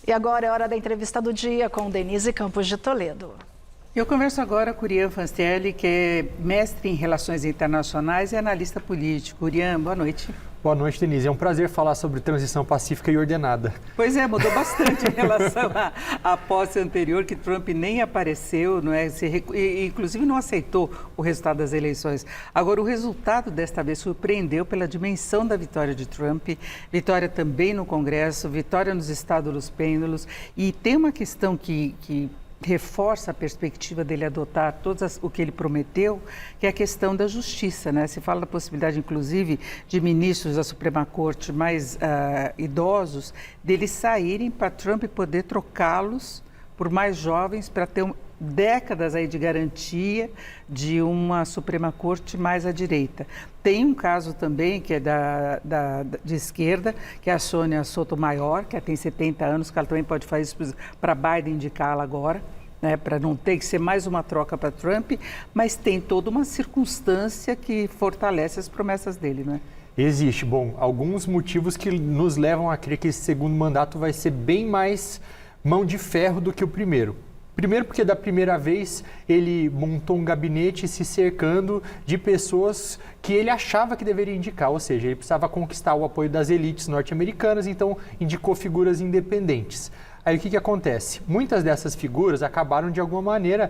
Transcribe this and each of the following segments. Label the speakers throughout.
Speaker 1: E agora é hora da entrevista do dia com Denise Campos de Toledo.
Speaker 2: Eu converso agora com o Urian Fancelli, que é mestre em Relações Internacionais e analista político. Urian, boa noite.
Speaker 3: Boa noite, Denise. É um prazer falar sobre transição pacífica e ordenada.
Speaker 2: Pois é, mudou bastante em relação à posse anterior, que Trump nem apareceu, não é? Inclusive não aceitou o resultado das eleições. Agora, o resultado desta vez surpreendeu pela dimensão da vitória de Trump, vitória também no Congresso, vitória nos estados dos pêndulos. E tem uma questão que reforça a perspectiva dele adotar o que ele prometeu, que é a questão da justiça, né? Se fala da possibilidade, inclusive, de ministros da Suprema Corte mais idosos, deles saírem para Trump poder trocá-los por mais jovens para ter décadas aí de garantia de uma Suprema Corte mais à direita. Tem um caso também que é de esquerda, que é a Sônia Sotomayor, que tem 70 anos, que ela também pode fazer isso para Biden indicá-la agora, né, para não ter que ser mais uma troca para Trump, mas tem toda uma circunstância que fortalece as promessas dele, não é?
Speaker 3: Existe, alguns motivos que nos levam a crer que esse segundo mandato vai ser bem mais mão de ferro do que o primeiro. Primeiro porque da primeira vez ele montou um gabinete se cercando de pessoas que ele achava que deveria indicar, ou seja, ele precisava conquistar o apoio das elites norte-americanas, então indicou figuras independentes. Aí o que acontece? Muitas dessas figuras acabaram de alguma maneira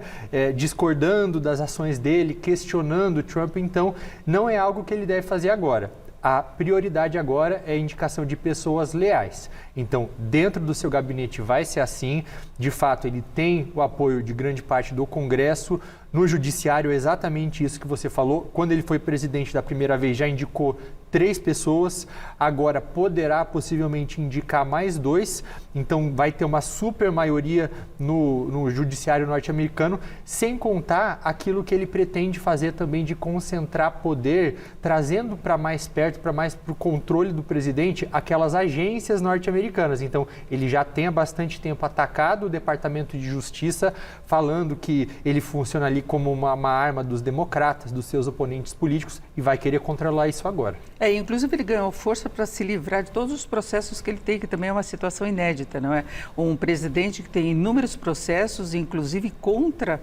Speaker 3: discordando das ações dele, questionando o Trump, então não é algo que ele deve fazer agora. A prioridade agora é a indicação de pessoas leais. Então, dentro do seu gabinete vai ser assim. De fato, ele tem o apoio de grande parte do Congresso. No Judiciário, é exatamente isso que você falou. Quando ele foi presidente da primeira vez, já indicou 3 pessoas. Agora poderá possivelmente indicar mais 2. Então, vai ter uma super maioria no Judiciário norte-americano, sem contar aquilo que ele pretende fazer também de concentrar poder, trazendo para mais perto, para o controle do presidente, aquelas agências norte-americanas. Então, ele já tem há bastante tempo atacado o Departamento de Justiça, falando que ele funciona ali como uma arma dos democratas, dos seus oponentes políticos, e vai querer controlar isso agora.
Speaker 2: Inclusive ele ganhou força para se livrar de todos os processos que ele tem, que também é uma situação inédita, não é? Um presidente que tem inúmeros processos, inclusive contra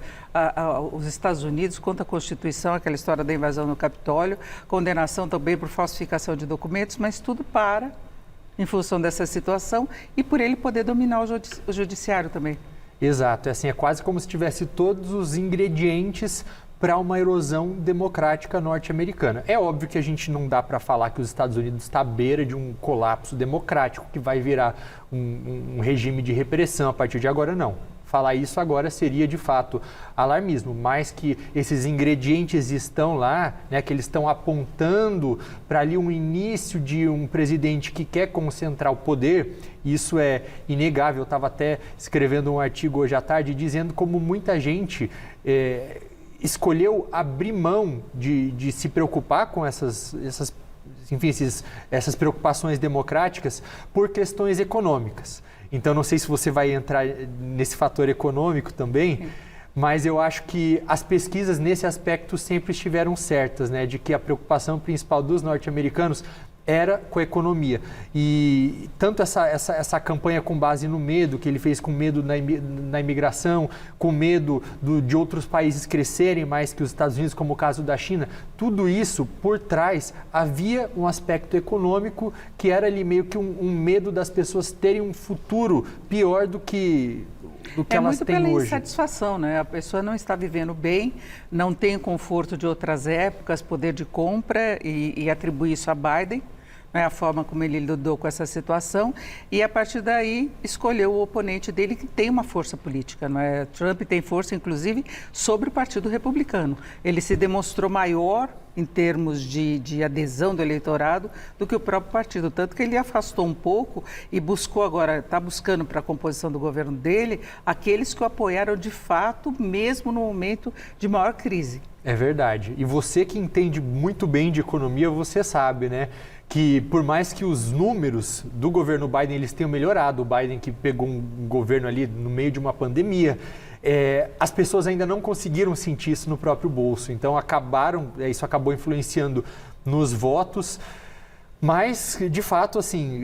Speaker 2: os Estados Unidos, contra a Constituição, aquela história da invasão no Capitólio, condenação também por falsificação de documentos, mas tudo para em função dessa situação e por ele poder dominar o judiciário também.
Speaker 3: Exato, é quase como se tivesse todos os ingredientes para uma erosão democrática norte-americana. É óbvio que a gente não dá para falar que os Estados Unidos está à beira de um colapso democrático que vai virar um regime de repressão a partir de agora, não. Falar isso agora seria, de fato, alarmismo, mas que esses ingredientes estão lá, né, que eles estão apontando para ali um início de um presidente que quer concentrar o poder, isso é inegável. Eu estava até escrevendo um artigo hoje à tarde dizendo como muita gente escolheu abrir mão de se preocupar com essas preocupações democráticas por questões econômicas. Então, não sei se você vai entrar nesse fator econômico também, mas eu acho que as pesquisas nesse aspecto sempre estiveram certas, né, de que a preocupação principal dos norte-americanos era com a economia. E tanto essa campanha com base no medo, que ele fez com medo na imigração, com medo de outros países crescerem mais que os Estados Unidos, como o caso da China, tudo isso, por trás, havia um aspecto econômico que era ali meio que um medo das pessoas terem um futuro pior do que elas têm hoje. É muito pela
Speaker 2: insatisfação, né? A pessoa não está vivendo bem, não tem o conforto de outras épocas, poder de compra e atribui isso a Biden, né? A forma como ele lidou com essa situação e a partir daí escolheu o oponente dele que tem uma força política, não é? Trump tem força, inclusive, sobre o Partido Republicano. Ele se demonstrou maior em termos de adesão do eleitorado do que o próprio partido, tanto que ele afastou um pouco e buscou agora, está buscando para a composição do governo dele, aqueles que o apoiaram de fato, mesmo no momento de maior crise.
Speaker 3: É verdade. E você que entende muito bem de economia, você sabe, né, que por mais que os números do governo Biden eles tenham melhorado, o Biden que pegou um governo ali no meio de uma pandemia, as pessoas ainda não conseguiram sentir isso no próprio bolso. Então isso acabou influenciando nos votos. Mas, de fato, assim,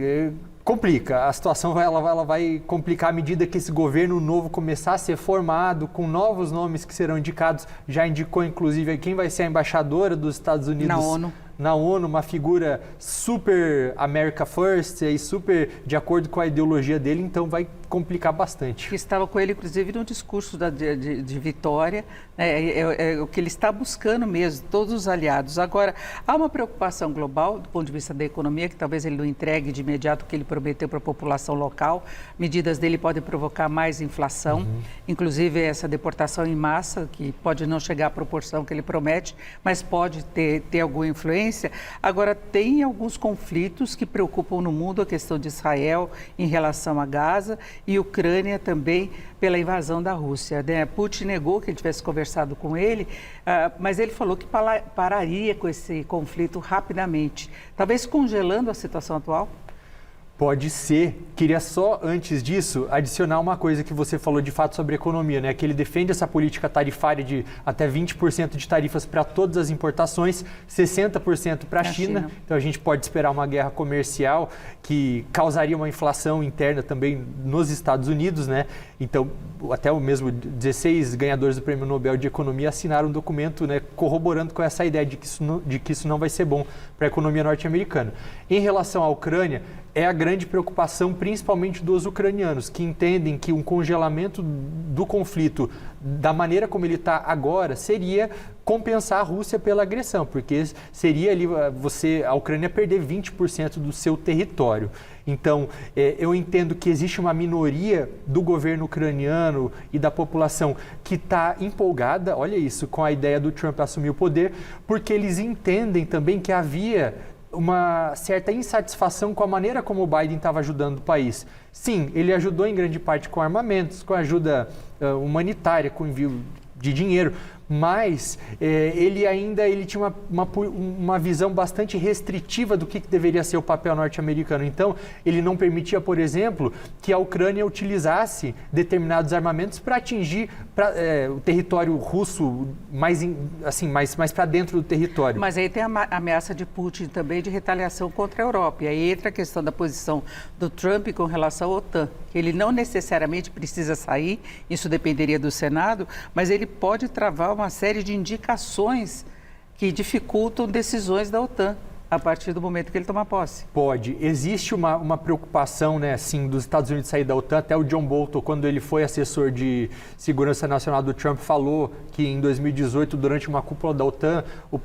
Speaker 3: complica. A situação ela vai complicar à medida que esse governo novo começar a ser formado, com novos nomes que serão indicados. Já indicou, inclusive, quem vai ser a embaixadora dos Estados Unidos na ONU, uma figura super America First e super de acordo com a ideologia dele, então vai complicar bastante.
Speaker 2: Que estava com ele, inclusive, no discurso de vitória, né? É o que ele está buscando mesmo, todos os aliados. Agora, há uma preocupação global, do ponto de vista da economia, que talvez ele não entregue de imediato o que ele prometeu para a população local. Medidas dele podem provocar mais inflação, inclusive essa deportação em massa, que pode não chegar à proporção que ele promete, mas pode ter alguma influência. Agora, tem alguns conflitos que preocupam no mundo, a questão de Israel em relação a Gaza e Ucrânia também pela invasão da Rússia, né? Putin negou que ele tivesse conversado com ele, mas ele falou que pararia com esse conflito rapidamente, talvez congelando a situação atual?
Speaker 3: Pode ser. Queria só, antes disso, adicionar uma coisa que você falou de fato sobre economia, né? Que ele defende essa política tarifária de até 20% de tarifas para todas as importações, 60% para a China. Então a gente pode esperar uma guerra comercial que causaria uma inflação interna também nos Estados Unidos, né? Então, até o mesmo 16 ganhadores do Prêmio Nobel de Economia assinaram um documento, né, corroborando com essa ideia de que isso não vai ser bom para a economia norte-americana. Em relação à Ucrânia, é a grande preocupação, principalmente dos ucranianos, que entendem que um congelamento do conflito, da maneira como ele está agora, seria compensar a Rússia pela agressão, porque seria ali a Ucrânia perder 20% do seu território. Então, eu entendo que existe uma minoria do governo ucraniano e da população que está empolgada, olha isso, com a ideia do Trump assumir o poder, porque eles entendem também que havia uma certa insatisfação com a maneira como o Biden estava ajudando o país. Sim, ele ajudou em grande parte com armamentos, com ajuda humanitária, com envio de dinheiro, mas ele tinha uma visão bastante restritiva do que deveria ser o papel norte-americano. Então, ele não permitia, por exemplo, que a Ucrânia utilizasse determinados armamentos para atingir o território russo mais para dentro do território.
Speaker 2: Mas aí tem a ameaça de Putin também de retaliação contra a Europa. E aí entra a questão da posição do Trump com relação à OTAN, que ele não necessariamente precisa sair, isso dependeria do Senado, mas ele pode travar uma série de indicações que dificultam decisões da OTAN a partir do momento que ele toma posse.
Speaker 3: Pode. Existe uma preocupação, né, assim, dos Estados Unidos sair da OTAN. Até o John Bolton, quando ele foi assessor de segurança nacional do Trump, falou que em 2018, durante uma cúpula da OTAN, o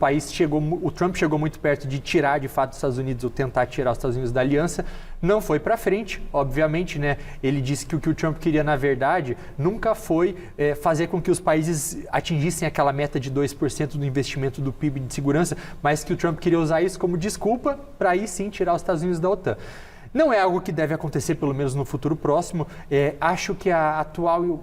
Speaker 3: Trump chegou muito perto de tirar, de fato, os Estados Unidos, ou tentar tirar os Estados Unidos da aliança. Não foi para frente, obviamente, né? Ele disse que o que o Trump queria, na verdade, nunca foi fazer com que os países atingissem aquela meta de 2% do investimento do PIB de segurança, mas que o Trump queria usar isso como desculpa para aí sim tirar os Estados Unidos da OTAN. Não é algo que deve acontecer, pelo menos no futuro próximo. Acho que a atual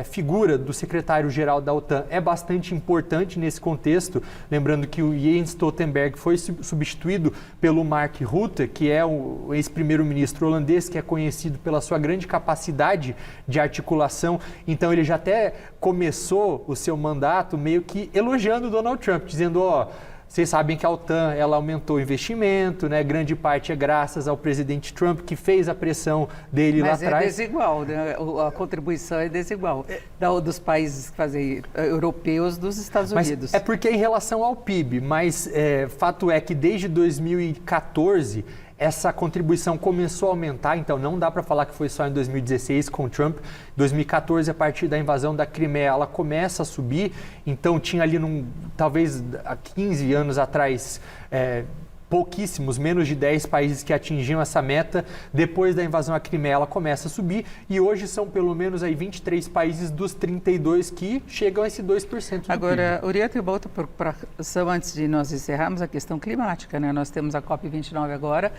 Speaker 3: figura do secretário-geral da OTAN é bastante importante nesse contexto. Lembrando que o Jens Stoltenberg foi substituído pelo Mark Rutte, que é o ex-primeiro-ministro holandês, que é conhecido pela sua grande capacidade de articulação. Então, ele já até começou o seu mandato meio que elogiando o Donald Trump, dizendo, vocês sabem que a OTAN ela aumentou o investimento, né? Grande parte é graças ao presidente Trump, que fez a pressão dele lá atrás. Mas é
Speaker 2: desigual, né? A contribuição é desigual dos países europeus dos Estados Unidos.
Speaker 3: Mas é porque em relação ao PIB, mas fato é que desde 2014 essa contribuição começou a aumentar, então não dá para falar que foi só em 2016 com o Trump. 2014, a partir da invasão da Crimeia, ela começa a subir. Então tinha ali, talvez há 15 anos atrás, pouquíssimos, menos de 10 países que atingiam essa meta. Depois da invasão à Crimeia, ela começa a subir e hoje são pelo menos aí 23 países dos 32 que chegam a esse 2% do
Speaker 2: Agora,
Speaker 3: PIB.
Speaker 2: Uriel, tem outra preocupação antes de nós encerrarmos, a questão climática, né? Nós temos a COP29 agora,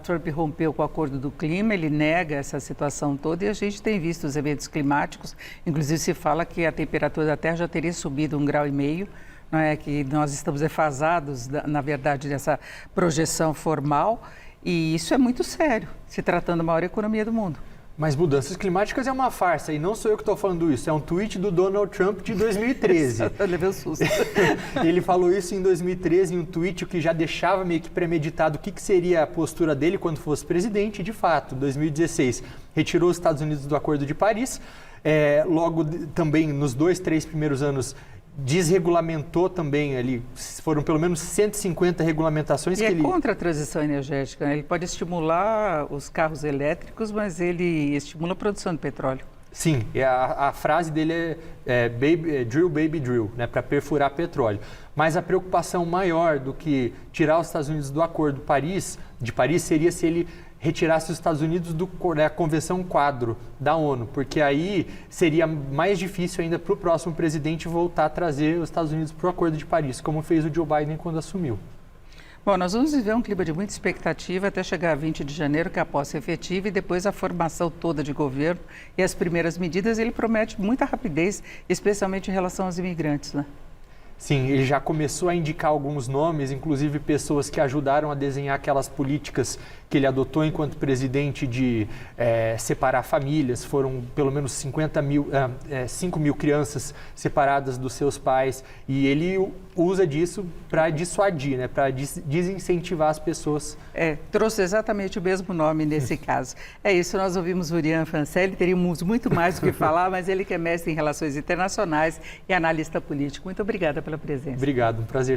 Speaker 2: Trump rompeu com o acordo do clima, ele nega essa situação toda e a gente tem visto os eventos climáticos, inclusive se fala que a temperatura da Terra já teria subido 1,5 graus, não é, que nós estamos defasados, na verdade, dessa projeção formal, e isso é muito sério, se tratando da maior economia do mundo.
Speaker 3: Mas mudanças climáticas é uma farsa, e não sou eu que estou falando isso, é um tweet do Donald Trump de 2013.
Speaker 2: Eu levei um susto.
Speaker 3: Ele falou isso em 2013, em um tweet que já deixava meio que premeditado o que seria a postura dele quando fosse presidente, e de fato, em 2016, retirou os Estados Unidos do Acordo de Paris, também nos 2, 3 primeiros anos, desregulamentou também ali, foram pelo menos 150 regulamentações
Speaker 2: E
Speaker 3: que
Speaker 2: é
Speaker 3: ele...
Speaker 2: contra a transição energética, né? Ele pode estimular os carros elétricos, mas ele estimula a produção de petróleo.
Speaker 3: Sim, a frase dele drill, baby, drill, né, para perfurar petróleo. Mas a preocupação maior do que tirar os Estados Unidos do Acordo de Paris seria se ele retirasse os Estados Unidos da Convenção Quadro da ONU, porque aí seria mais difícil ainda para o próximo presidente voltar a trazer os Estados Unidos para o Acordo de Paris, como fez o Joe Biden quando assumiu.
Speaker 2: Bom, nós vamos viver um clima de muita expectativa até chegar a 20 de janeiro, que é a posse efetiva, e depois a formação toda de governo e as primeiras medidas. Ele promete muita rapidez, especialmente em relação aos imigrantes, né?
Speaker 3: Sim, ele já começou a indicar alguns nomes, inclusive pessoas que ajudaram a desenhar aquelas políticas que ele adotou enquanto presidente de separar famílias. Foram pelo menos 5 mil crianças separadas dos seus pais, e ele usa disso para dissuadir, né, para desincentivar as pessoas.
Speaker 2: Trouxe exatamente o mesmo nome nesse caso. É isso, nós ouvimos o Urian Fancelli, teríamos muito mais do que falar, mas ele que é mestre em relações internacionais e analista político. Muito obrigada pela presença.
Speaker 3: Obrigado, um prazer.